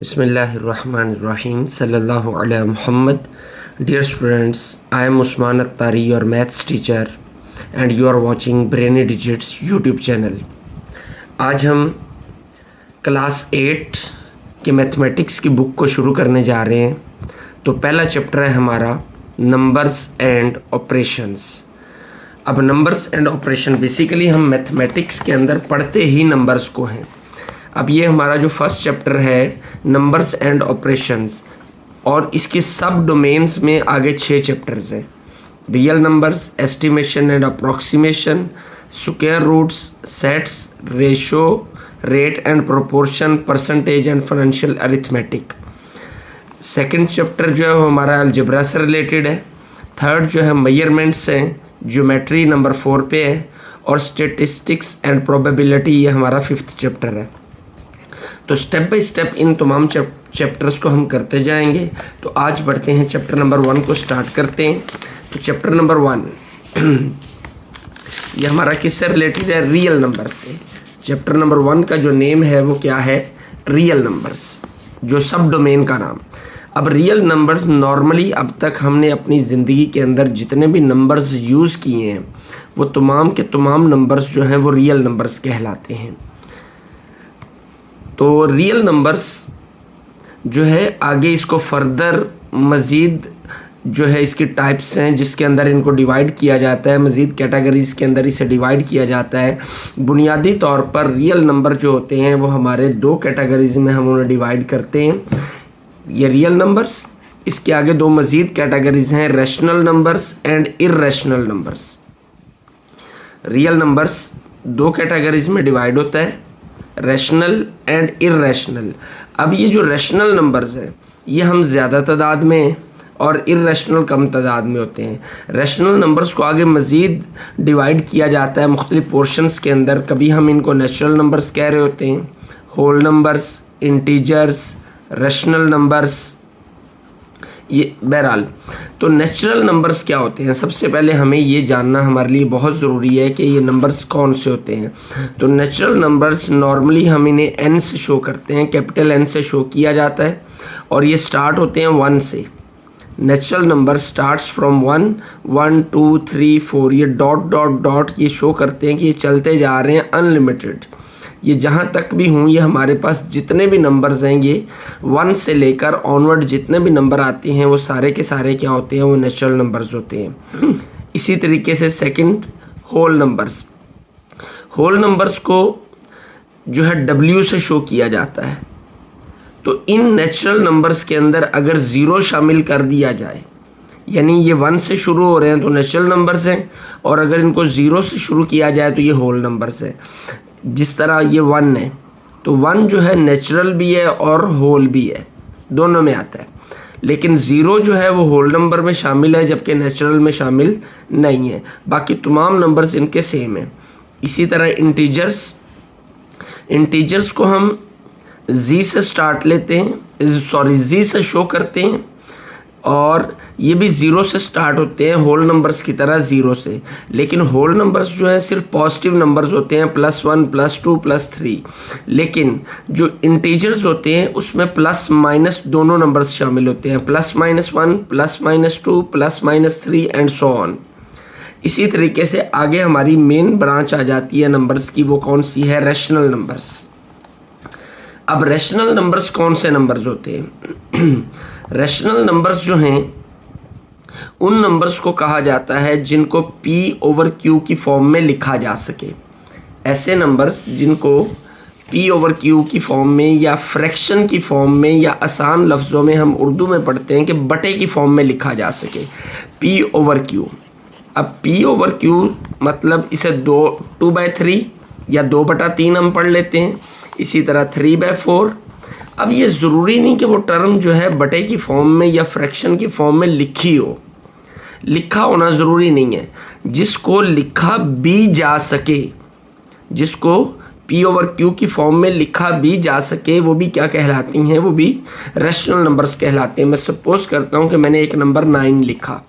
Bismillahirrahmanirrahim. Sallallahu ala Muhammad. Dear students, I am Usman Attari, your maths teacher, and you are watching Brainy Digits YouTube channel. आज हम class 8 के mathematics की book को शुरू करने जा रहे हैं। तो पहला चैप्टर है हमारा नंबर्स एंड ऑपरेशंस। अब नंबर्स एंड ऑपरेशन बेसिकली हम मैथमेटिक्स के अंदर पढ़ते ही नंबर्स को हैं। अब ये हमारा जो फर्स्ट चैप्टर है नंबर्स एंड ऑपरेशंस, और इसके सब डोमेन्स में आगे 6 चैप्टर्स हैं। Real numbers, estimation and approximation, square roots, sets, ratio, rate and proportion, percentage and financial arithmetic. Second chapter जो है वो हमारा अलजेब्रा से रिलेटेड है। थर्ड जो है मेजरमेंट्स हैं, ज्योमेट्री नंबर 4 पे है, और स्टेटिस्टिक्स एंड प्रोबेबिलिटी ये हमारा 5th चैप्टर है। तो स्टेप बाय स्टेप इन तमाम चैप्टर्स को हम करते जाएंगे। तो आज बढ़ते हैं चैप्टर नंबर 1 को स्टार्ट करते हैं। तो चैप्टर नंबर 1 ये हमारा किससे रिलेटेड है? रियल नंबर्स से। चैप्टर नंबर 1 का जो नेम है वो क्या है? रियल नंबर्स, जो सब डोमेन का नाम। अब रियल नंबर्स नॉर्मली अब तक हमने अपनी ज़िंदगी के अंदर जितने भी नंबर्स यूज़ किए हैं वो तमाम के तमाम नंबर्स जो हैं वो रियल नंबर्स कहलाते हैं। तो रियल नंबर्स जो है आगे इसको फर्दर मज़ीद जो है इसकी टाइप्स हैं जिसके अंदर इनको डिवाइड किया जाता है, मज़ीद कैटेगरीज़ के अंदर इसे डिवाइड किया जाता है। बुनियादी तौर पर रियल नंबर जो होते हैं वो हमारे 2 कैटेगरीज़ में हम उन्हें डिवाइड करते हैं। ये रियल नंबर्स, इसके आगे 2 मज़ीद कैटेगरीज़ हैं, rational numbers and irrational numbers. Real numbers 2 categories में डिवाइड होता है, रैशनल एंड इर्रेशनल। अब ये जो रैशनल नंबर्स हैं ये हम ज़्यादा तादाद में और इर्रेशनल कम तादाद में होते हैं। रैशनल नंबर्स को आगे मज़ीद डिवाइड किया जाता है मुख्तलिफ पोर्शंस के अंदर। कभी हम इनको नेचुरल नंबर्स कह रहे होते हैं, whole numbers, integers, rational numbers, ये बहरहाल। तो नेचुरल नंबर्स क्या होते हैं? सबसे पहले हमें ये जानना हमारे लिए बहुत ज़रूरी है कि ये नंबर्स कौन से होते हैं। तो नेचुरल नंबर्स नॉर्मली हम इन्हें n से शो करते हैं, कैपिटल N से शो किया जाता है, और ये स्टार्ट होते हैं 1 से। नेचुरल नंबर स्टार्ट्स फ्रॉम 1, 1, 2, 3, 4, ये डॉट डॉट डॉट ये शो करते हैं कि ये चलते जा रहे हैं अनलिमिटेड। ये जहाँ तक भी हों, ये हमारे पास जितने भी नंबर्स हैं ये 1 से लेकर ऑनवर्ड जितने भी नंबर आते हैं वो सारे के सारे क्या होते हैं? वो नेचुरल नंबर्स होते हैं। इसी तरीके से second, whole numbers. Whole numbers को जो है W से शो किया जाता है। तो इन नेचुरल नंबर्स के अंदर अगर 0 शामिल कर दिया जाए, यानी ये 1 से शुरू हो रहे हैं तो नेचुरल नंबर्स हैं, और अगर इनको 0 से शुरू किया जाए तो ये होल नंबर्स हैं। जिस तरह ये 1 है तो 1 जो है नेचुरल भी है और होल भी है, दोनों में आता है। लेकिन 0 जो है वो होल नंबर में शामिल है जबकि नेचुरल में शामिल नहीं है। बाकी तमाम नंबर्स इनके सेम हैं। इसी तरह इंटीजर्स को हम जी से स्टार्ट लेते हैं, जी से शो करते हैं, और ये भी 0 से स्टार्ट होते हैं होल नंबर्स की तरह 0 से। लेकिन होल नंबर्स जो है सिर्फ पॉजिटिव नंबर्स होते हैं, +1, +2, +3। लेकिन जो इंटीजर्स होते हैं उसमें प्लस माइनस दोनों नंबर्स शामिल होते हैं, +-1, +-2, +-3 एंड सो ऑन। इसी तरीके से आगे हमारी मेन ब्रांच आ जाती है नंबर्स की, वो कौन सी है? Rational numbers. अब रैशनल नंबर्स कौन से नंबर्स होते हैं? रैशनल नंबर्स जो हैं उन नंबर्स को कहा जाता है जिनको P/Q की फॉर्म में लिखा जा सके। ऐसे नंबर्स जिनको P/Q की फॉर्म में या फ्रैक्शन की फॉर्म में या आसान लफ्ज़ों में हम उर्दू में पढ़ते हैं कि बटे की फॉर्म में लिखा जा सके, P/Q। अब P/Q मतलब इसे 2/3 या 2/3 हम पढ़ लेते हैं। इसी तरह 3/4। अब ये ज़रूरी नहीं कि वो टर्म जो है बटे की फॉर्म में या फ्रैक्शन की फॉर्म में लिखी हो, लिखा होना ज़रूरी नहीं है। जिसको लिखा भी जा सके, जिसको P/Q की फॉर्म में लिखा भी जा सके, वो भी क्या कहलाती हैं? वो भी रैशनल नंबर्स कहलाते हैं। मैं सपोज करता हूँ कि मैंने एक नंबर 9 लिखा।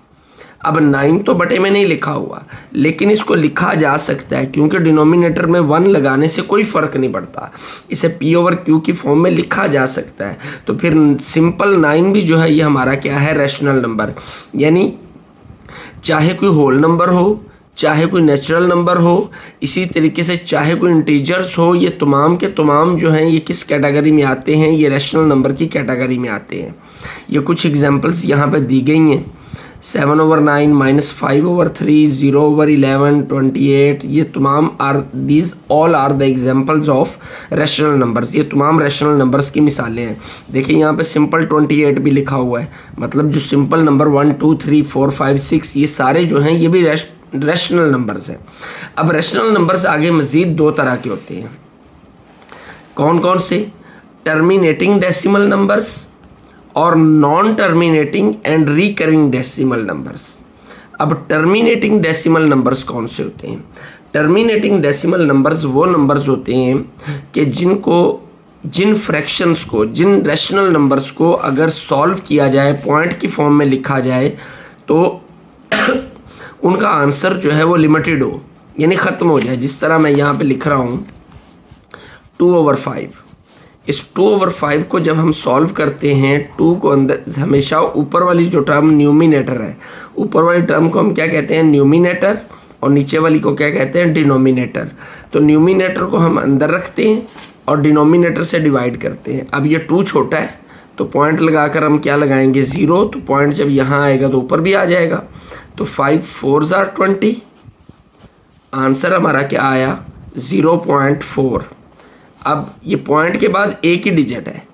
अब 9 तो बटे में नहीं लिखा हुआ, लेकिन इसको लिखा जा सकता है क्योंकि डिनोमिनेटर में 1 लगाने से कोई फ़र्क नहीं पड़ता, इसे P/Q की फॉर्म में लिखा जा सकता है। तो फिर सिंपल 9 भी जो है ये हमारा क्या है, रैशनल नंबर। यानी चाहे कोई होल नंबर हो, चाहे कोई नेचुरल नंबर हो, इसी तरीके से चाहे कोई इंटीजर्स हो, ये तमाम के तमाम जो हैं ये किस कैटेगरी में आते हैं, ये रैशनल नंबर की कैटेगरी में आते हैं। ये कुछ एग्जांपल्स यहाँ पे दी गई हैं। 7/9 -5/3 0/11 28, ये तमाम these all are the examples of rational numbers. ये तमाम रैशनल नंबर्स की मिसालें हैं। देखिए यहाँ पे सिंपल 28 भी लिखा हुआ है, मतलब जो सिंपल नंबर 1 2 3 4 5 6 ये सारे जो हैं ये भी रैशनल नंबर्स हैं। अब रैशनल नंबर्स आगे मज़ीद 2 तरह के होते हैं। कौन कौन से? टर्मिनेटिंग डेसिमल नंबर्स और non terminating and recurring decimal numbers. अब टर्मिनेटिंग डेसिमल नंबर्स कौन से होते हैं? टर्मिनेटिंग डेसिमल नंबर्स वो नंबर्स होते हैं कि जिन फ्रैक्शंस को, जिन रैशनल नंबर्स को अगर सॉल्व किया जाए, पॉइंट की फॉर्म में लिखा जाए, तो उनका आंसर जो है वो लिमिटेड हो, यानी ख़त्म हो जाए। जिस तरह मैं यहाँ पे लिख रहा हूँ 2/5, इस 2/5 को जब हम सॉल्व करते हैं, 2 को अंदर हमेशा ऊपर वाली जो टर्म न्यूमिनेटर है, ऊपर वाली टर्म को हम क्या कहते हैं, न्यूमिनेटर, और नीचे वाली को क्या कहते हैं, डिनोमिनेटर। तो न्यूमिनेटर को हम अंदर रखते हैं और डिनोमिनेटर से डिवाइड करते हैं। अब ये 2 छोटा है तो पॉइंट लगाकर हम क्या लगाएंगे, 0, तो पॉइंट जब यहाँ आएगा तो ऊपर भी आ जाएगा। तो 5 4s are 20, आंसर हमारा क्या आया, 0.4। अब ये पॉइंट के बाद एक ही डिजिट है,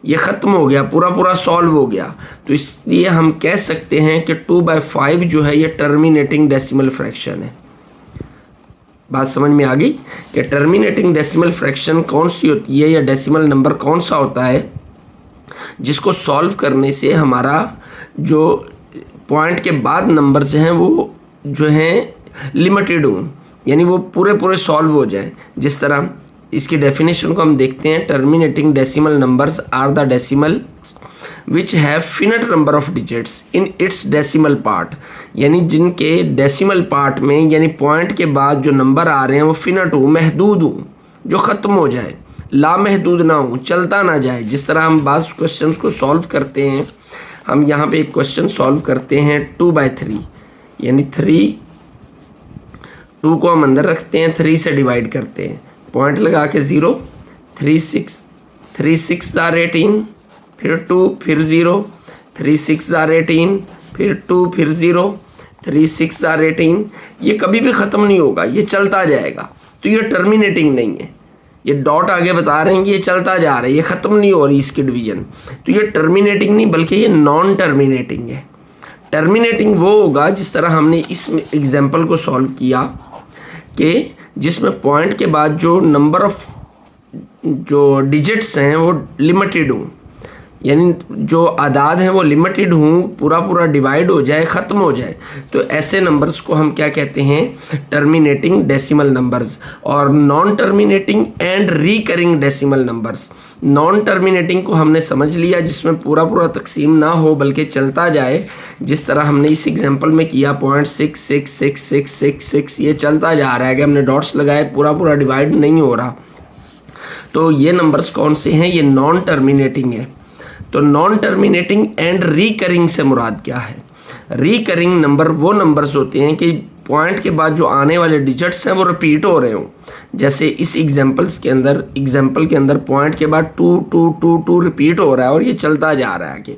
ये ख़त्म हो गया, पूरा सॉल्व हो गया। तो इसलिए हम कह सकते हैं कि 2/5 जो है ये टर्मिनेटिंग डेसिमल फ्रैक्शन है। बात समझ में आ गई कि टर्मिनेटिंग डेसिमल फ्रैक्शन कौन सी होती है, या डेसिमल नंबर कौन सा होता है जिसको सॉल्व करने से हमारा जो पॉइंट के बाद नंबर्स हैं वो जो हैं लिमिटेड हों, यानी वो पूरे सॉल्व हो जाए। जिस तरह इसकी डेफिनेशन को हम देखते हैं, terminating decimal numbers are the decimal which have finite number of digits in its decimal part, यानी जिनके डेसिमल पार्ट में, यानी पॉइंट के बाद जो नंबर आ रहे हैं वो फिनिट हो, महदूद हो, जो ख़त्म हो जाए, लामहदूद ना हो, चलता ना जाए। जिस तरह हम बाज़ क्वेश्चंस को सॉल्व करते हैं, हम यहाँ पे एक क्वेश्चन सॉल्व करते हैं 2/3, यानी 2 को हम अंदर रखते हैं, 3 से डिवाइड करते हैं, पॉइंट लगा के 0, 3 6 are 18, फिर 2, फिर 0, 3 6 are 18, फिर 2, फिर 0, 3 6 are 18। ये कभी भी ख़त्म नहीं होगा, ये चलता जाएगा। तो ये टर्मिनेटिंग नहीं है, ये डॉट आगे बता रहे हैं कि ये चलता जा रहा है, ये ख़त्म नहीं हो रही इसकी डिवीजन। तो ये टर्मिनेटिंग नहीं बल्कि ये नॉन टर्मिनेटिंग है। टर्मिनेटिंग वो होगा जिस तरह हमने इस एग्जांपल को सॉल्व किया कि जिसमें पॉइंट के बाद जो नंबर ऑफ जो डिजिट्स हैं वो लिमिटेड हों, यानी जो आदाद हैं वो लिमिटेड हों, पूरा डिवाइड हो जाए, ख़त्म हो जाए। तो ऐसे नंबर्स को हम क्या कहते हैं, टर्मिनेटिंग डेसिमल नंबर्स। और non terminating and recurring decimal numbers. Non terminating को हमने समझ लिया, जिसमें पूरा तकसीम ना हो बल्कि चलता जाए, जिस तरह हमने इस एग्जांपल में किया 0.66666, ये चलता जा रहा है कि हमने डॉट्स लगाए, पूरा डिवाइड नहीं हो रहा। तो ये नंबर्स कौन से हैं, ये नॉन टर्मिनेटिंग है। तो नॉन टर्मिनेटिंग एंड रिकरिंग से मुराद क्या है? रिकरिंग नंबर वो नंबर्स होते हैं कि पॉइंट के बाद जो आने वाले डिजिट्स हैं वो रिपीट हो रहे हों। जैसे इस एग्जांपल के अंदर पॉइंट के बाद 2 2 2 2 रिपीट हो रहा है और ये चलता जा रहा है आगे।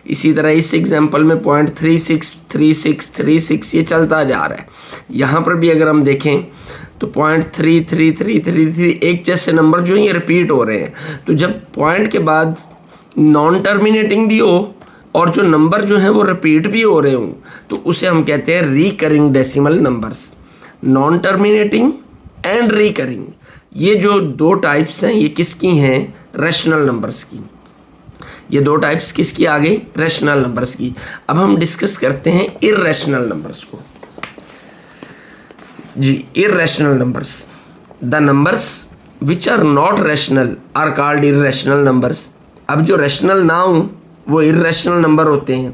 इसी तरह इस एग्जांपल में पॉइंट 3 6 3 6 3 6 ये चलता जा रहा है। यहाँ पर भी अगर हम देखें तो पॉइंट 3 3 3 3 3 एक जैसे नंबर जो हैं ये रिपीट हो रहे हैं। तो जब पॉइंट के बाद नॉन टर्मिनेटिंग भी हो और जो नंबर जो हैं वो रिपीट भी हो रहे हों तो उसे हम कहते हैं recurring decimal numbers. Non terminating and recurring, ये जो 2 टाइप्स हैं ये किसकी हैं? रैशनल नंबर्स की। ये 2 टाइप्स किसकी आ गई? रैशनल नंबर्स की। अब हम डिस्कस करते हैं इर्रेशनल नंबर्स को। जी, irrational numbers, the numbers which are not rational are called irrational numbers. अब जो रैशनल ना हो वो इर्रेशनल नंबर होते हैं।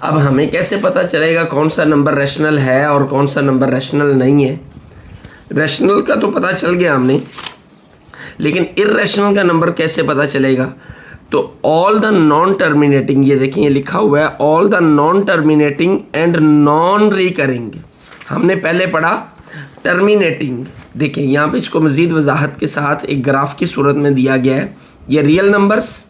अब हमें कैसे पता चलेगा कौन सा नंबर रैशनल है और कौन सा नंबर रैशनल नहीं है? रैशनल का तो पता चल गया हमने, लेकिन इर्रेशनल का नंबर कैसे पता चलेगा? तो ऑल द नॉन टर्मिनेटिंग, ये देखिए लिखा हुआ है all the non terminating and non recurring. हमने पहले पढ़ा टर्मिनेटिंग, देखिए यहाँ पे इसको मज़ीद वजाहत के साथ एक ग्राफ की सूरत में दिया गया है। ये रियल नंबर्स,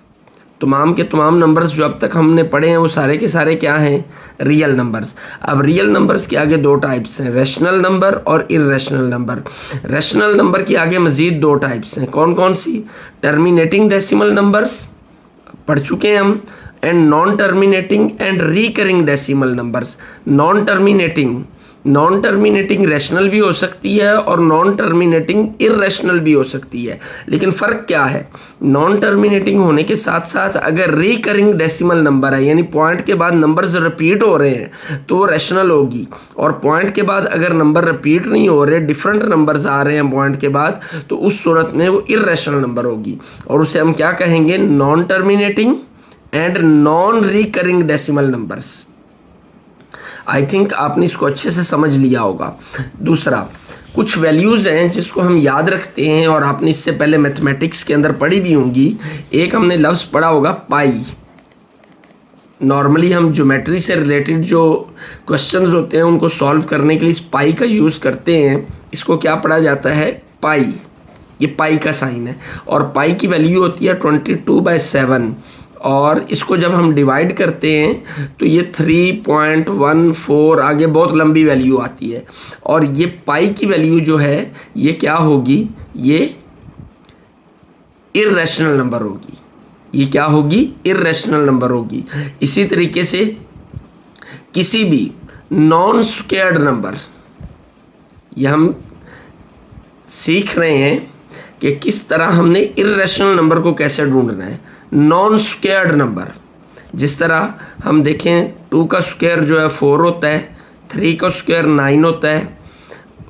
तमाम के तमाम नंबर्स जो अब तक हमने पढ़े हैं वो सारे के सारे क्या हैं? Real numbers. अब रियल नंबर्स के आगे दो टाइप्स हैं, रैशनल नंबर और इर्रेशनल नंबर। रैशनल नंबर के आगे मज़ीद दो टाइप्स हैं, कौन कौन सी? टर्मिनेटिंग डेसिमल नंबर्स पढ़ चुके हैं हम, and non terminating and recurring decimal numbers. Non terminating rational भी हो सकती है और नॉन टर्मिनेटिंग इर्रेशनल भी हो सकती है, लेकिन फ़र्क क्या है? नॉन टर्मिनेटिंग होने के साथ साथ अगर रिकरिंग डेसिमल नंबर है, यानी पॉइंट के बाद नंबर्स रिपीट हो रहे हैं, तो वो रैशनल होगी। और पॉइंट के बाद अगर नंबर रिपीट नहीं हो रहे, डिफरेंट नंबर्स आ रहे हैं पॉइंट के बाद, तो उस सूरत में वो इर्रेशनल नंबर होगी और उसे हम क्या कहेंगे? Non terminating and non recurring decimal numbers. I think आपने इसको अच्छे से समझ लिया होगा। दूसरा, कुछ वैल्यूज़ हैं जिसको हम याद रखते हैं और आपने इससे पहले मैथमेटिक्स के अंदर पढ़ी भी होंगी। एक हमने लफ्ज़ पढ़ा होगा पाई। नॉर्मली हम ज्योमेट्री से रिलेटेड जो क्वेश्चंस होते हैं उनको सॉल्व करने के लिए इस पाई का यूज़ करते हैं। इसको क्या पढ़ा जाता है? पाई। ये पाई का साइन है और पाई की वैल्यू होती है 22/7 और इसको जब हम डिवाइड करते हैं तो ये 3.14 आगे बहुत लंबी वैल्यू आती है। और ये पाई की वैल्यू जो है ये क्या होगी? ये इर्रेशनल नंबर होगी। ये क्या होगी? इर्रेशनल नंबर होगी। इसी तरीके से किसी भी नॉन स्क्वायर्ड नंबर, ये हम सीख रहे हैं कि किस तरह हमने इर्रेशनल नंबर को कैसे ढूंढना है। नॉन स्क्वायर्ड नंबर, जिस तरह हम देखें 2 का स्क्वायर जो है 4 होता है, 3 का स्क्वायर 9 होता है,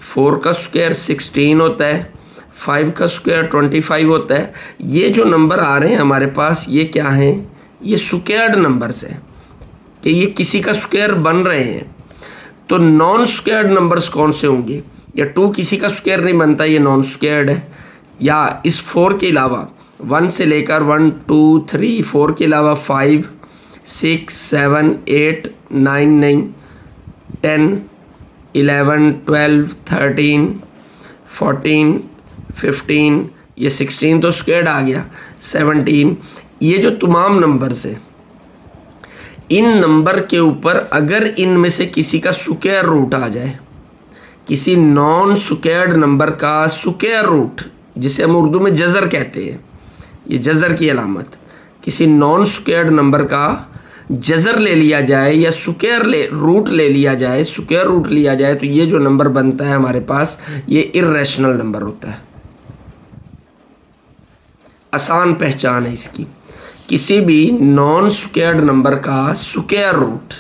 4 का स्क्वायर 16 होता है, 5 का स्क्वायर 25 होता है। ये जो नंबर आ रहे हैं हमारे पास, ये क्या हैं? ये स्क्वायर्ड नंबर्स हैं कि ये किसी का स्क्वायर बन रहे हैं। तो नॉन स्क्वायर्ड नंबर्स कौन से होंगे? या 2 किसी का स्क्वायर नहीं बनता, ये नॉन स्क्वायर्ड है। या इस 4 के अलावा 1 से लेकर 1 2 3 4 के अलावा 5 6 7 8 9 10 11 12 13 14 15, ये 16 तो स्क्वायर्ड आ गया, 17। ये जो तमाम नंबर्स हैं, इन नंबर के ऊपर अगर इनमें से किसी का स्क्वायर रूट आ जाए, किसी नॉन स्क्वायर्ड नंबर का स्क्वायर रूट, जिसे हम उर्दू में जज़र कहते हैं, ये जज़र की अलामत, किसी नॉन स्क्वायर्ड नंबर का जज़र ले लिया जाए या रूट ले लिया जाए, स्क्वायर रूट लिया जाए, तो ये जो नंबर बनता है हमारे पास, ये इर्रेशनल नंबर होता है। आसान पहचान है इसकी। किसी भी नॉन स्क्वायर्ड नंबर का स्क्वायर रूट,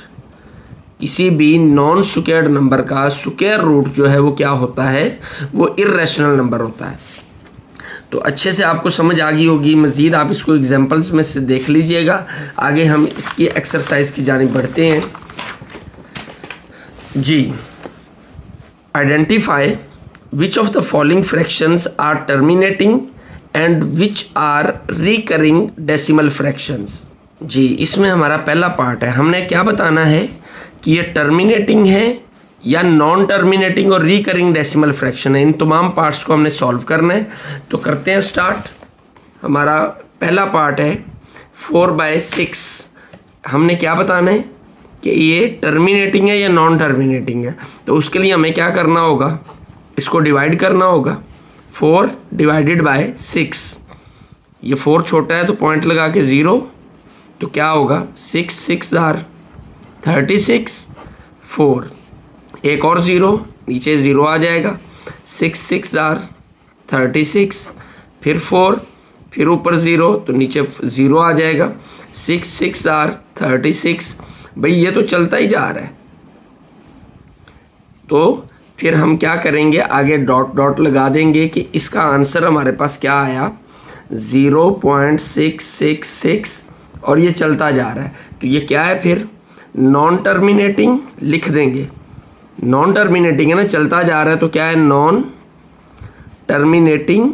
किसी भी नॉन स्क्वायर्ड नंबर का स्क्वायर रूट जो है वो क्या होता है? वो इर्रेशनल नंबर होता है। तो अच्छे से आपको समझ आ गई होगी। मज़ीद आप इसको एग्जांपल्स में से देख लीजिएगा। आगे हम इसकी एक्सरसाइज की जानिब बढ़ते हैं जी। Identify which of the following fractions are terminating and which are recurring decimal fractions. जी, इसमें हमारा पहला पार्ट है। हमने क्या बताना है कि ये टर्मिनेटिंग है या नॉन टर्मिनेटिंग और रिकरिंग डेसिमल फ्रैक्शन है। इन तमाम पार्ट्स को हमने सॉल्व करना है। तो करते हैं स्टार्ट। हमारा पहला पार्ट है 4/6। हमने क्या बताना है कि ये टर्मिनेटिंग है या नॉन टर्मिनेटिंग है। तो उसके लिए हमें क्या करना होगा? इसको डिवाइड करना होगा। 4 डिवाइडेड बाय 6, ये 4 छोटा है तो पॉइंट लगा के 0, तो क्या होगा? 6 6 36, 4 एक और 0, नीचे 0 आ जाएगा। 6 6 36, फिर 4, फिर ऊपर 0 तो नीचे 0 आ जाएगा। 6 6 36। भाई ये तो चलता ही जा रहा है। तो फिर हम क्या करेंगे? आगे डॉट डॉट लगा देंगे कि इसका आंसर हमारे पास क्या आया? 0.666 और ये चलता जा रहा है। तो ये क्या है फिर? नॉन टर्मिनेटिंग लिख देंगे, नॉन टर्मिनेटिंग है ना, चलता जा रहा है, तो क्या है, नॉन टर्मिनेटिंग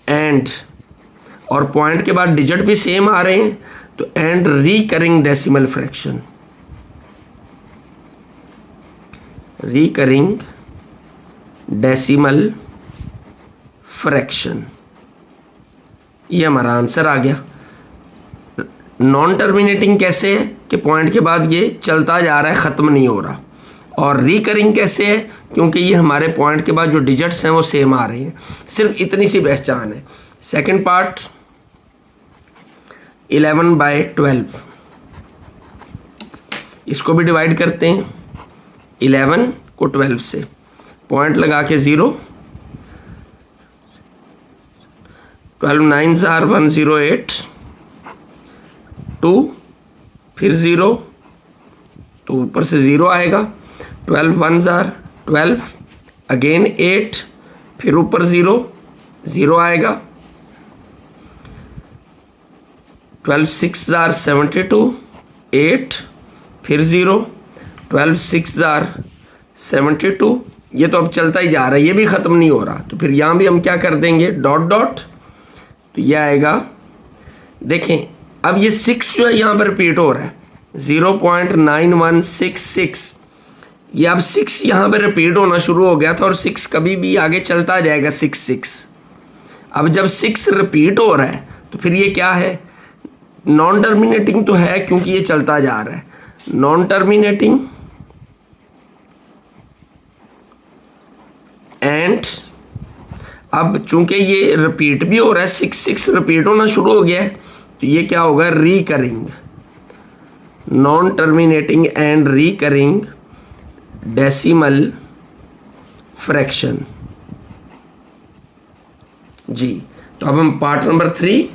एंड, और पॉइंट के बाद डिजिट भी सेम आ रहे हैं, तो and recurring decimal fraction, recurring decimal fraction, ये हमारा आंसर आ गया। नॉन टर्मिनेटिंग कैसे है कि पॉइंट के बाद ये चलता जा रहा है, ख़त्म नहीं हो रहा, और रिकरिंग कैसे है क्योंकि ये हमारे पॉइंट के बाद जो डिजिट्स हैं वो सेम आ रहे हैं। सिर्फ इतनी सी पहचान है। सेकंड पार्ट 11/12, इसको भी डिवाइड करते हैं, 11 को 12 से, पॉइंट लगा के 0, 12 9s are 108, 2 फिर 0, तो ऊपर से 0 आएगा, 12 1s are 12, अगेन 8, फिर ऊपर 0, 0 आएगा, 12 6s are 72, 8 फिर 0, 12 6s are 72, ये तो अब चलता ही जा रहा है, ये भी ख़त्म नहीं हो रहा, तो फिर यहाँ भी हम क्या कर देंगे, डॉट डॉट, तो ये आएगा। देखें अब ये 6 जो है यहाँ पर रिपीट हो रहा है, 0.9166, ये अब 6 यहाँ पर रिपीट होना शुरू हो गया था, और 6 कभी भी आगे चलता जाएगा 6 6। अब जब 6 रिपीट हो रहा है तो फिर ये क्या है, नॉन टर्मिनेटिंग तो है क्योंकि ये चलता जा रहा है, नॉन टर्मिनेटिंग एंड, अब चूंकि ये रिपीट भी हो रहा है, 6 6 रिपीट होना शुरू हो गया है, तो ये क्या होगा, recurring, non terminating and recurring decimal fraction. जी, तो अब हम पार्ट नंबर 3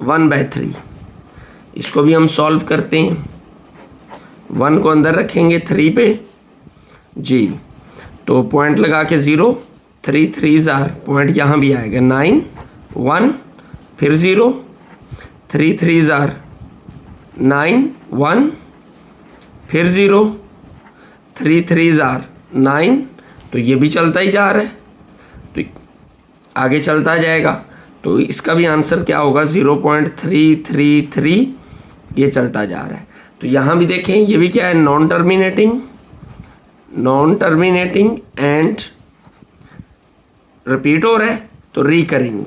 1/3, इसको भी हम सॉल्व करते हैं। 1 को अंदर रखेंगे 3 पे, जी, तो पॉइंट लगा के 0, 3 3s are, पॉइंट यहाँ भी आएगा, 9 1 फिर 0, 3 3s are 9 1 फिर 0, 3 3s are 9, तो ये भी चलता ही जा रहा है, तो आगे चलता जाएगा, तो इसका भी आंसर क्या होगा, 0.333, ये चलता जा रहा है। तो यहाँ भी देखें, ये भी क्या है, non terminating, non terminating and repeat हो रहा है, तो recurring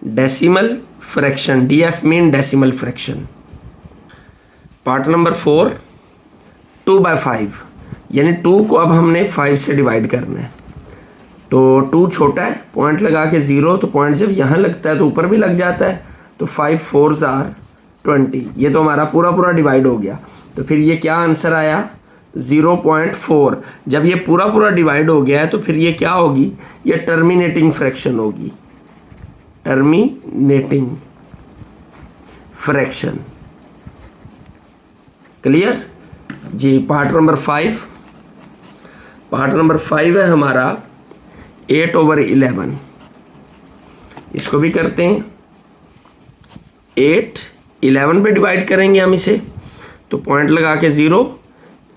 decimal fraction, DF mean decimal fraction. Part number 4 2/5, यानी 2 को अब हमने 5 से डिवाइड करना है, तो 2 छोटा है, पॉइंट लगा के 0, तो पॉइंट जब यहाँ लगता है तो ऊपर भी लग जाता है, तो 5 4s are 20, ये तो हमारा पूरा पूरा डिवाइड हो गया, तो फिर ये क्या आंसर आया, 0.4। जब ये पूरा पूरा डिवाइड हो गया है तो फिर ये क्या होगी, ये टर्मिनेटिंग फ्रैक्शन होगी, टर्मिनेटिंग फ्रैक्शन। क्लियर जी। पार्ट नंबर 5, पार्ट नंबर 5 है हमारा 8/11, इसको भी करते हैं, 8 11 पे डिवाइड करेंगे हम इसे, तो पॉइंट लगा के 0,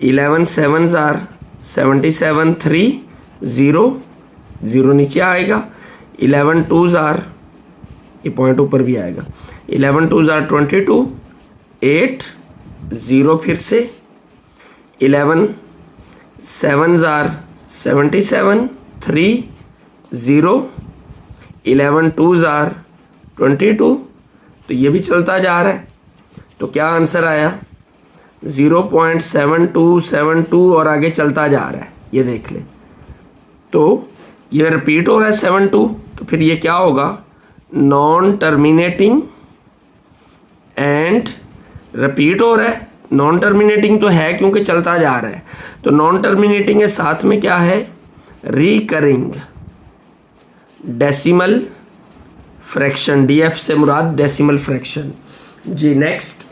11 7s are 77, 3 0 0 नीचे आएगा, 11 2s are, ये पॉइंट ऊपर भी आएगा, 11 2s are 22, 8 0 फिर से, 11 7s are 77, 3 0, 11 2s are 22, तो ये भी चलता जा रहा है, तो क्या आंसर आया, 0.7272, और आगे चलता जा रहा है, ये देख ले, तो ये रिपीट हो रहा है 72, तो फिर ये क्या होगा, नॉन टर्मिनेटिंग एंड रिपीट हो रहा है, नॉन टर्मिनेटिंग तो है क्योंकि चलता जा रहा है, तो नॉन टर्मिनेटिंग है, साथ में क्या है, रिकरिंग डेसिमल फ्रैक्शन, DF से मुराद डेसिमल फ्रैक्शन। जी नेक्स्ट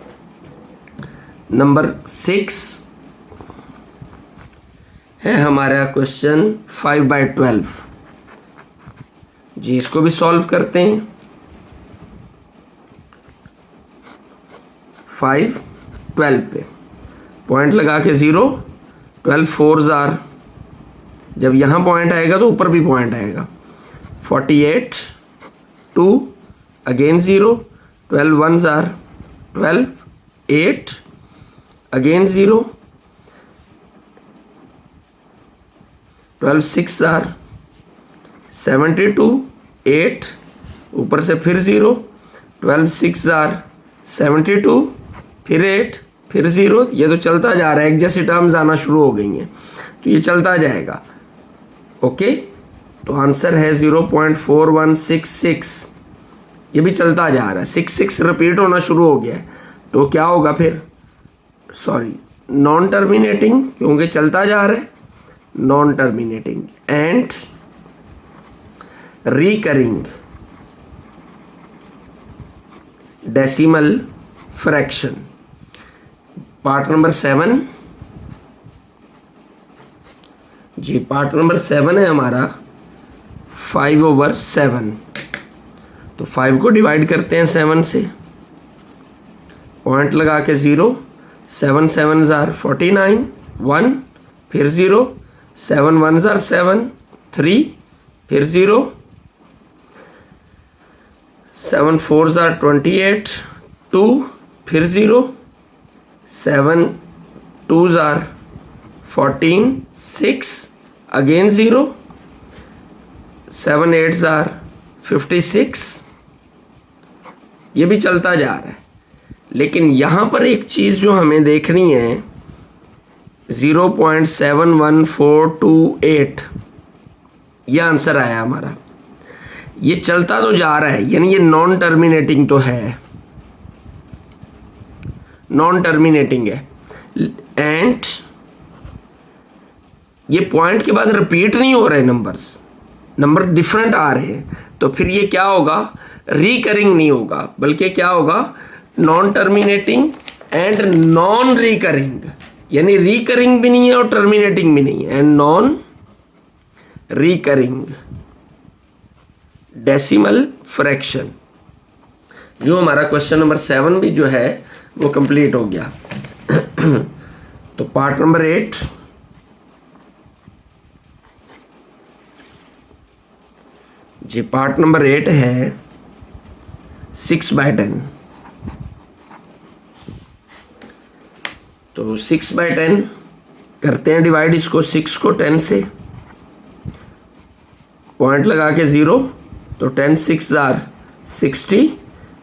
नंबर 6 है हमारा क्वेश्चन 5/12। जी इसको भी सॉल्व करते हैं। 5 12 पे पॉइंट लगा के 0, 12 4 जार, जब यहाँ पॉइंट आएगा तो ऊपर भी पॉइंट आएगा। 48 2 अगेन 0, 12 1 जार, 12 8 अगेन 0, 12 6 जार, 72 8 ऊपर से फिर 0, 12 6 जार, 72 फिर 8 फिर 0। ये तो चलता जा रहा है, एक जैसी टर्म्स आना शुरू हो गई हैं तो ये चलता जाएगा। ओके, तो आंसर है 0.4166। ये भी चलता जा रहा है, 6 रिपीट होना शुरू हो गया है तो क्या होगा फिर, सॉरी नॉन टर्मिनेटिंग, क्योंकि चलता जा रहा है, non terminating and recurring decimal fraction. Part number 7 जी, पार्ट नंबर 7 है हमारा 5/7। तो 5 को डिवाइड करते हैं 7 से, पॉइंट लगा के 0, 7 7 जार 49, 1 फिर 0, 7 1 जार 7, 3 फिर 0, 7 4 जार 28, 2 फिर 0, 7 2 जार 14, 6 अगेन 0, 7 8 जार 56। ये भी चलता जा रहा है, लेकिन यहाँ पर एक चीज़ जो हमें देखनी है, 0.71428 ये आंसर आया हमारा। ये चलता तो जा रहा है, यानी ये नॉन टर्मिनेटिंग तो है, नॉन टर्मिनेटिंग है, एंड ये पॉइंट के बाद रिपीट नहीं हो रहे नंबर्स, नंबर डिफरेंट आ रहे हैं, तो फिर ये क्या होगा, रिकरिंग नहीं होगा, बल्कि क्या होगा, non terminating and non recurring, यानी रिकरिंग भी नहीं है और टर्मिनेटिंग भी नहीं है, and non recurring decimal fraction. जो हमारा क्वेश्चन नंबर 7 भी जो है वो कंप्लीट हो गया। तो पार्ट नंबर 8 जी, पार्ट नंबर 8 है 6/10। तो 6/10 करते हैं डिवाइड इसको, 6 को 10 से, पॉइंट लगा के 0, तो 10 6 जार 60,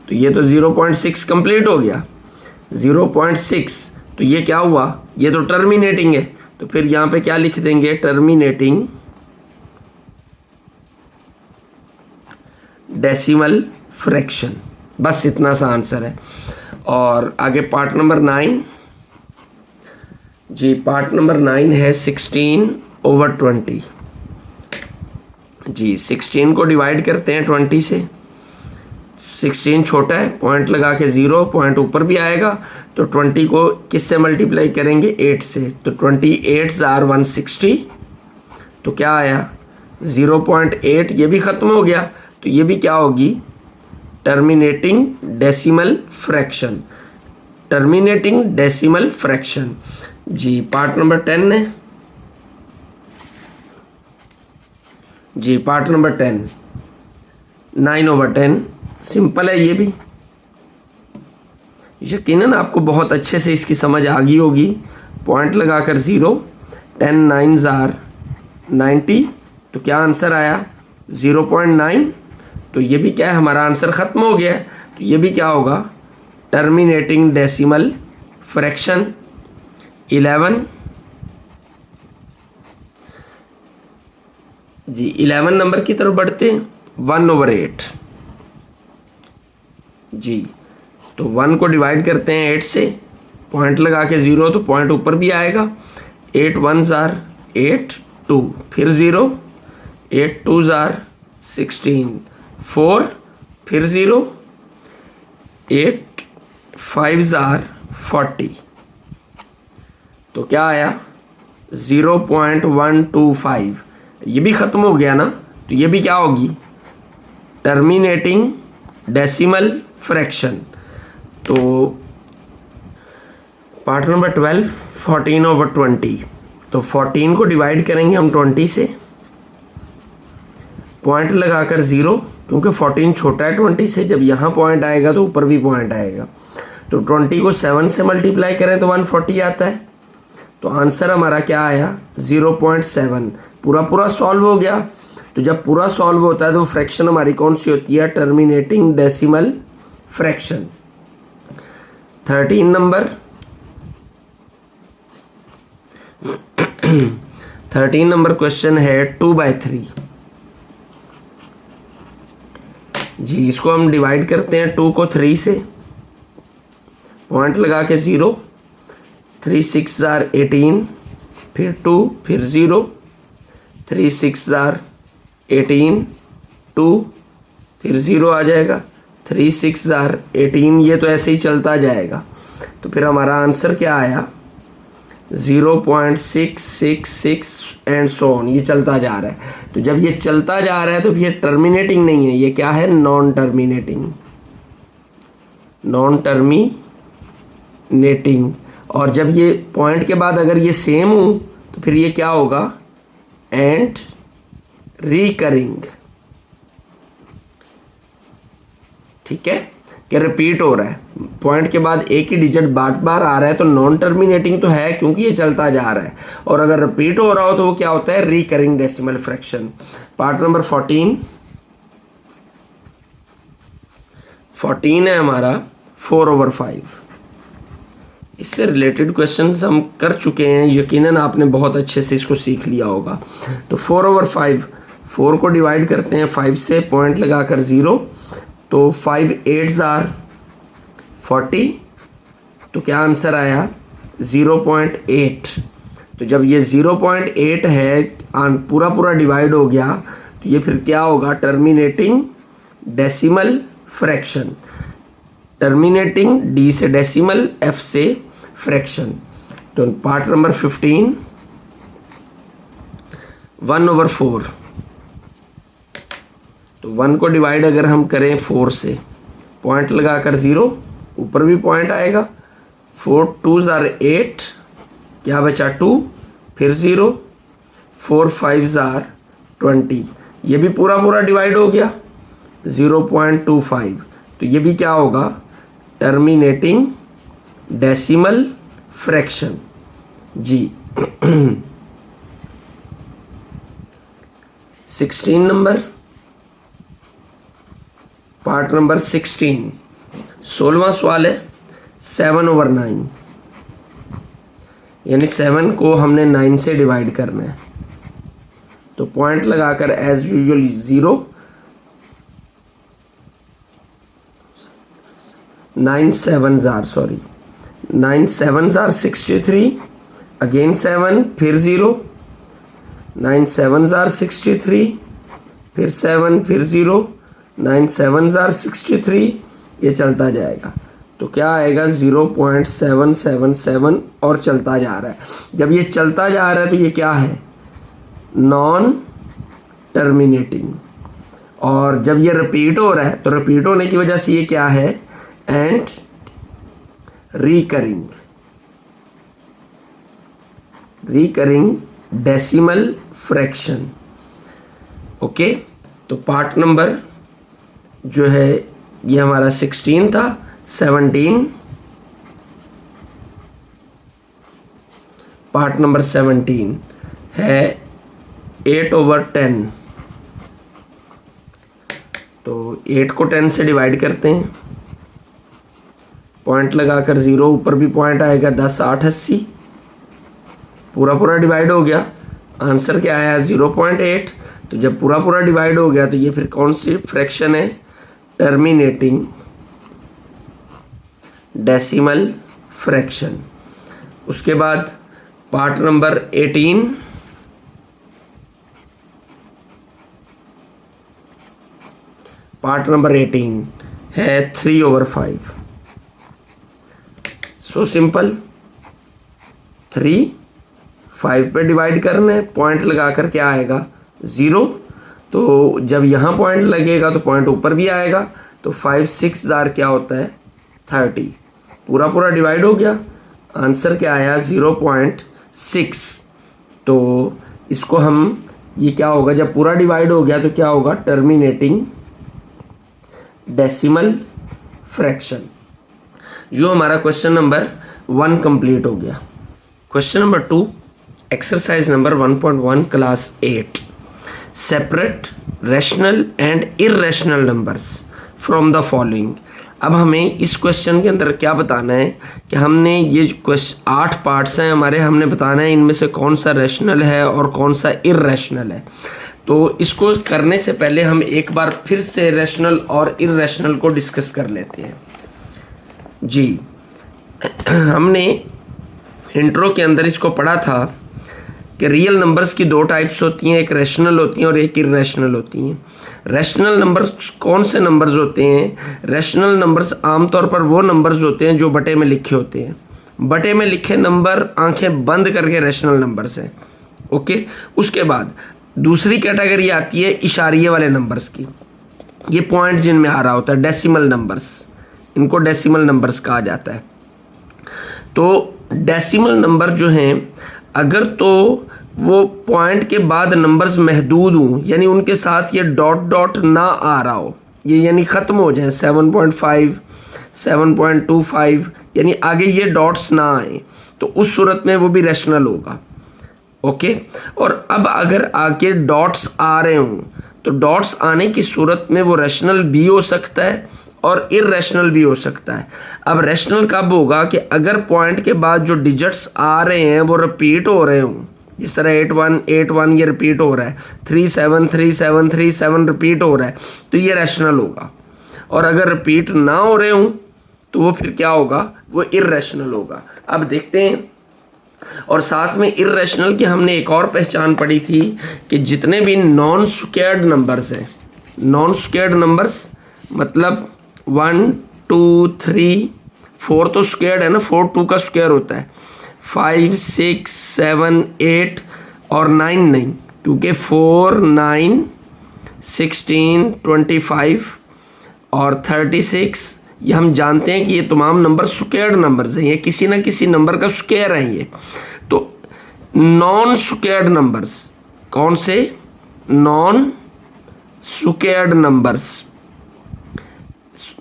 तो ये तो 0.6 कंप्लीट हो गया। 0.6 तो ये क्या हुआ, ये तो टर्मिनेटिंग है, तो फिर यहाँ पे क्या लिख देंगे, टर्मिनेटिंग डेसिमल फ्रैक्शन। बस इतना सा आंसर है। और आगे पार्ट नंबर 9 जी, पार्ट नंबर 9 है 16/20। जी 16 को डिवाइड करते हैं 20 से, 16 छोटा है, पॉइंट लगा के 0, पॉइंट ऊपर भी आएगा, तो 20 को किससे मल्टीप्लाई करेंगे, 8 से, तो 28 जार 160, तो क्या आया 0.8, ये भी ख़त्म हो गया, तो ये भी क्या होगी, terminating decimal fraction, terminating decimal fraction. जी पार्ट नंबर 10 है जी, पार्ट नंबर 10 9/10, सिंपल है ये भी, यकीनन आपको बहुत अच्छे से इसकी समझ आ गई होगी। पॉइंट लगाकर 0, 10 9 जार 90, तो क्या आंसर आया 0.9, तो ये भी क्या है, हमारा आंसर ख़त्म हो गया है, तो ये भी क्या होगा, टर्मिनेटिंग डेसिमल फ्रैक्शन। 11 जी, 11 नंबर की तरफ बढ़ते हैं, 1/8 जी, तो 1 को डिवाइड करते हैं 8 से, पॉइंट लगा के 0, तो पॉइंट ऊपर भी आएगा, 8 1 जार 8, 2 फिर 0, 8 2 जार 16, 4 फिर 0, 8 5 जार 40, तो क्या आया 0.125, ये भी ख़त्म हो गया ना, तो ये भी क्या होगी, टर्मिनेटिंग डेसिमल फ्रैक्शन। तो पार्ट नंबर 12, 14/20। तो 14 को डिवाइड करेंगे हम 20 से, पॉइंट लगाकर 0, क्योंकि 14 छोटा है 20 से, जब यहाँ पॉइंट आएगा तो ऊपर भी पॉइंट आएगा। तो 20 को 7 से मल्टीप्लाई करें तो 140 आता है। तो आंसर हमारा क्या आया? 0.7। पूरा पूरा सॉल्व हो गया। तो जब पूरा सॉल्व होता है तो फ्रैक्शन हमारी कौन सी होती है? Terminating decimal fraction. 13 number 13 number question है 2/3 जी। इसको हम डिवाइड करते हैं 2 को 3 से, पॉइंट लगा के 0, 3 6 जार 18, फिर 2, फिर 0, 3 6 जार 18, 2, फिर 0 आ जाएगा, 3 6 जार 18। ये तो ऐसे ही चलता जाएगा। तो फिर हमारा आंसर क्या आया? 0.666 एंड सो ऑन। ये चलता जा रहा है। तो जब ये चलता जा रहा है तो ये टर्मिनेटिंग नहीं है, ये क्या है? Non terminating. Non terminating. और जब ये पॉइंट के बाद अगर ये सेम हो तो फिर ये क्या होगा? And recurring. ठीक है, कि रिपीट हो रहा है, पॉइंट के बाद एक ही डिजिट बार बार आ रहा है, तो नॉन टर्मिनेटिंग तो है क्योंकि ये चलता जा रहा है। और अगर रिपीट हो रहा हो तो वो क्या होता है? Recurring decimal fraction. Part number 14 है हमारा 4/5। इससे रिलेटेड क्वेश्चंस हम कर चुके हैं, यकीनन आपने बहुत अच्छे से इसको सीख लिया होगा। तो 4/5, 4 को डिवाइड करते हैं 5 से, पॉइंट लगाकर 0, तो 5 8 जार 40। तो क्या आंसर आया? 0.8। तो जब ये 0.8 है, पूरा पूरा डिवाइड हो गया, तो ये फिर क्या होगा? Terminating decimal fraction. Terminating, D से डेसिमल, एफ से फ्रैक्शन। तो पार्ट नंबर 15, 1/4। तो 1 को डिवाइड अगर हम करें 4 से, पॉइंट लगाकर 0, ऊपर भी पॉइंट आएगा, 4 2 जार 8, क्या बचा? 2, फिर 0, 4 5 जार 20। ये भी पूरा पूरा डिवाइड हो गया, 0.25। तो ये भी क्या होगा? टर्मिनेटिंग डेसिमल फ्रैक्शन जी। 16 नंबर, पार्ट नंबर 16, 16वां सवाल है 7/9। यानी 7 को हमने 9 से डिवाइड करना है। तो पॉइंट लगाकर एज यूजुअल 0, 9 7 जार 63, अगेन 7, फिर 0, 9 7 जार 63, फिर 7, फिर 0, 9 7 जार 63। ये चलता जाएगा। तो क्या आएगा? 0.777 और चलता जा रहा है। जब ये चलता जा रहा है तो ये क्या है? Non terminating. और जब ये रिपीट हो रहा है तो रिपीट होने की वजह से ये क्या है? And recurring decimal fraction. Okay, तो पार्ट नंबर जो है ये हमारा 16 था। 17, पार्ट नंबर 17 है 8/10। तो 8 को 10 से डिवाइड करते हैं, पॉइंट लगाकर 0, ऊपर भी पॉइंट आएगा, 10 8 80, पूरा पूरा डिवाइड हो गया। आंसर क्या आया? 0.8। तो जब पूरा पूरा डिवाइड हो गया तो ये फिर कौन सी फ्रैक्शन है? Terminating decimal fraction. उसके बाद पार्ट नंबर 18, पार्ट नंबर 18 है 3/5। सो सिंपल, 3 5 पे डिवाइड करना है, पॉइंट लगाकर क्या आएगा? 0, तो जब यहाँ पॉइंट लगेगा तो पॉइंट ऊपर भी आएगा, तो 5 6 जार क्या होता है 30, पूरा पूरा डिवाइड हो गया, आंसर क्या आया 0.6। तो इसको हम, ये क्या होगा जब पूरा डिवाइड हो गया तो क्या होगा टर्मिनेटिंग डेसिमल फ्रैक्शन। जो हमारा क्वेश्चन नंबर 1 कंप्लीट हो गया। Question number 2 exercise number 1.1 class 8, separate rational and irrational numbers from the following. अब हमें इस क्वेश्चन के अंदर क्या बताना है कि हमने ये 8 पार्ट्स हैं हमारे, हमने बताना है इनमें से कौन सा रैशनल है और कौन सा इर्रेशनल है। तो इसको करने से पहले हम एक बार फिर से रैशनल और इर्रेशनल को डिस्कस कर लेते हैं। जी हमने इंट्रो के अंदर इसको पढ़ा था कि रियल नंबर्स की 2 टाइप्स होती हैं, एक रैशनल होती हैं और एक इर्रेशनल होती हैं। रैशनल नंबर्स कौन से नंबर्स होते हैं? रैशनल नंबर्स आमतौर पर वो नंबर्स होते हैं जो बटे में लिखे होते हैं। बटे में लिखे नंबर आंखें बंद करके रैशनल नंबर्स हैं। ओके, उसके बाद दूसरी कैटेगरी आती है इशारिये वाले नंबर्स की, ये पॉइंट जिनमें आ रहा होता है, डेसिमल नंबर्स, इनको डेसिमल नंबर्स कहा जाता है। तो डेसिमल नंबर जो हैं अगर तो वो पॉइंट के बाद नंबर्स महदूद हों, यानी उनके साथ ये डॉट डॉट ना आ रहा हो, ये यानी ख़त्म हो जाए 7.5 7.25, यानी आगे ये डॉट्स ना आए, तो उस सूरत में वो भी रैशनल होगा। ओके, और अब अगर आगे डॉट्स आ रहे हों तो डॉट्स आने की सूरत में वो रैशनल भी हो सकता है और इर्रेशनल भी हो सकता है। अब रैशनल कब होगा कि अगर पॉइंट के बाद जो डिजिट्स आ रहे हैं वो रिपीट हो रहे हों, जिस तरह 8 1 ये रिपीट हो रहा है, 3 7 3 7 3 7 रिपीट हो रहा है, तो ये रैशनल होगा। और अगर रिपीट ना हो रहे हों तो वो फिर क्या होगा, वो इर्रेशनल होगा। अब देखते हैं। और साथ में इर्रेशनल की हमने एक और पहचान पढ़ी थी कि जितने भी नॉन स्क्वायर्ड नंबर्स हैं, नॉन स्क्वायर्ड नंबर्स मतलब 1 2 3 4 तो स्क्वायर्ड है ना, 4 2 का स्क्वायर होता है, 5 6 7 8 और 9 नहीं, क्योंकि 4 9 16 25 और 36 ये हम जानते हैं कि ये तमाम नंबर स्क्वायर्ड नंबर्स हैं, ये किसी ना किसी नंबर का स्क्वायर है ये। तो नॉन स्क्वायर्ड नंबर्स कौन से? Non squared numbers,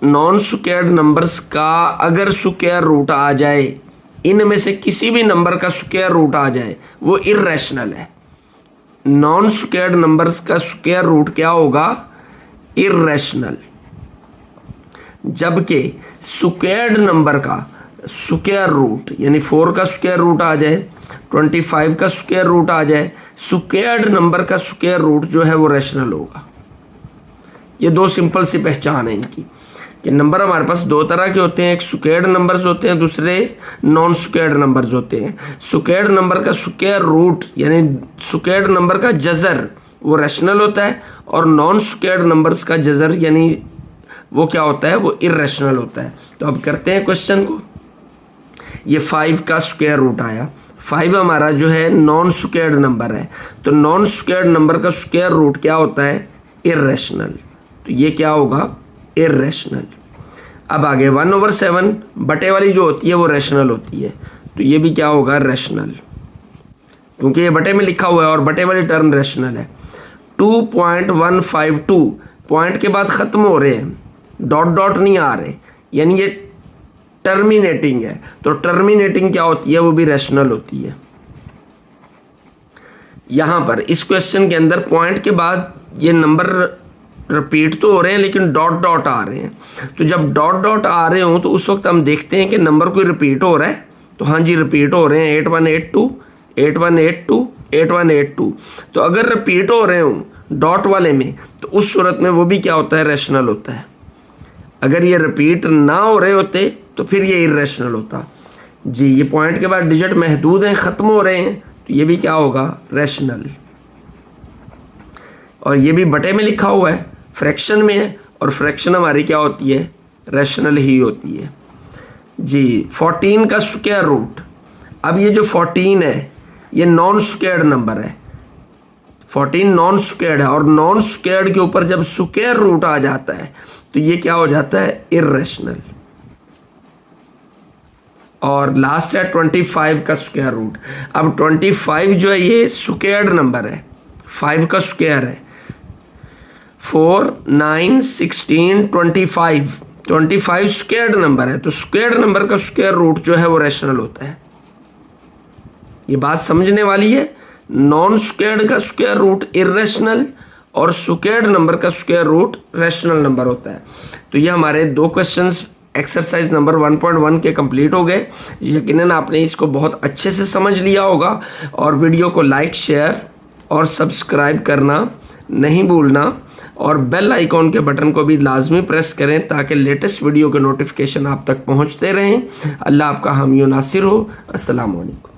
non squared numbers का अगर स्क्वायर रूट आ जाए, इनमें से किसी भी नंबर का स्क्वायर रूट आ जाए, वो इर्रेशनल है। नॉन स्क्वायर्ड नंबर्स का स्क्वायर रूट क्या होगा? इर्रेशनल। जबकि स्क्वायर्ड नंबर का स्क्वायर रूट यानी 4 का स्क्वायर रूट आ जाए, 25 का स्क्वायर रूट आ जाए, स्क्वायर्ड नंबर का स्क्वायर रूट जो है वो रैशनल होगा। ये 2 सिंपल सी पहचान है इनकी कि नंबर हमारे पास 2 तरह के होते हैं, एक स्क्वायर्ड नंबर्स होते हैं, दूसरे नॉन स्क्वायर्ड नंबर्स होते हैं। स्क्वायर्ड नंबर का स्क्वायर रूट यानी स्क्वायर्ड नंबर का जज़र वो रैशनल होता है, और नॉन स्क्वायर्ड नंबर्स का जज़र यानी वो क्या होता है, वो इर्रेशनल होता है। तो अब करते हैं क्वेश्चन को। ये 5 का स्क्वायर रूट आया, 5 हमारा जो है नॉन स्क्वायर्ड नंबर है, तो नॉन स्क्वायर्ड नंबर का स्क्वायर रूट क्या होता है? इर्रेशनल। तो ये क्या होगा? इर्रेशनल। अब आगे 1/7 बटे वाली जो होती है वो रैशनल होती है, तो ये भी क्या होगा? रैशनल, क्योंकि ये बटे में लिखा हुआ है और बटे वाली टर्म रैशनल है। 2.152 पॉइंट के बाद ख़त्म हो रहे हैं, डॉट डॉट नहीं आ रहे, यानी ये टर्मिनेटिंग है, तो टर्मिनेटिंग क्या होती है? वो भी रैशनल होती है। यहाँ पर इस क्वेश्चन के अंदर पॉइंट के बाद ये नंबर रिपीट तो हो रहे हैं लेकिन डॉट डॉट आ रहे हैं, तो जब डॉट डॉट आ रहे हों तो उस वक्त हम देखते हैं कि नंबर कोई रिपीट हो रहा है, तो हाँ जी रिपीट हो रहे हैं, 8182 8182 8182। तो अगर रिपीट हो रहे हों डॉट वाले में तो उस सूरत में वो भी क्या होता है? रैशनल होता है। अगर ये रिपीट ना हो रहे होते तो फिर ये इर्रेशनल होता। जी, ये पॉइंट के बाद डिजिट महदूद हैं, ख़त्म हो रहे हैं, तो ये भी क्या होगा? रैशनल। और ये भी बटे में लिखा हुआ है, फ्रैक्शन में है, और फ्रैक्शन हमारी क्या होती है? रैशनल ही होती है। जी, 14 का स्क्वायर रूट। अब ये जो 14 है ये नॉन स्क्वायर्ड नंबर है, 14 नॉन स्क्वायर्ड है, और नॉन स्क्वायर्ड के ऊपर जब स्क्वायर रूट आ जाता है तो ये क्या हो जाता है, इर्रेशनल। और लास्ट है 25 का स्क्वायर रूट। अब 25 जो है ये स्क्वायर्ड नंबर है, 5 का स्क्वायर है, 4, 9, 16, 25 स्क्वायर्ड नंबर है, तो स्क्वायर्ड नंबर का स्क्वायर रूट जो है वो रैशनल होता है। ये बात समझने वाली है। नॉन स्क्वायर्ड का स्क्वायर रूट इर्रेशनल और स्क्वायर्ड नंबर का स्क्वायर रूट रैशनल नंबर होता है। तो ये हमारे 2 क्वेश्चंस एक्सरसाइज नंबर 1.1 के कंप्लीट हो गए। यकीनन आपने इसको बहुत अच्छे से समझ लिया होगा, और वीडियो को लाइक, शेयर और सब्सक्राइब करना नहीं भूलना, और बेल आइकॉन के बटन को भी लाजमी प्रेस करें ताकि लेटेस्ट वीडियो के नोटिफिकेशन आप तक पहुंचते रहें। अल्लाह आपका हामी नासिर हो। अस्सलाम वालेकुम।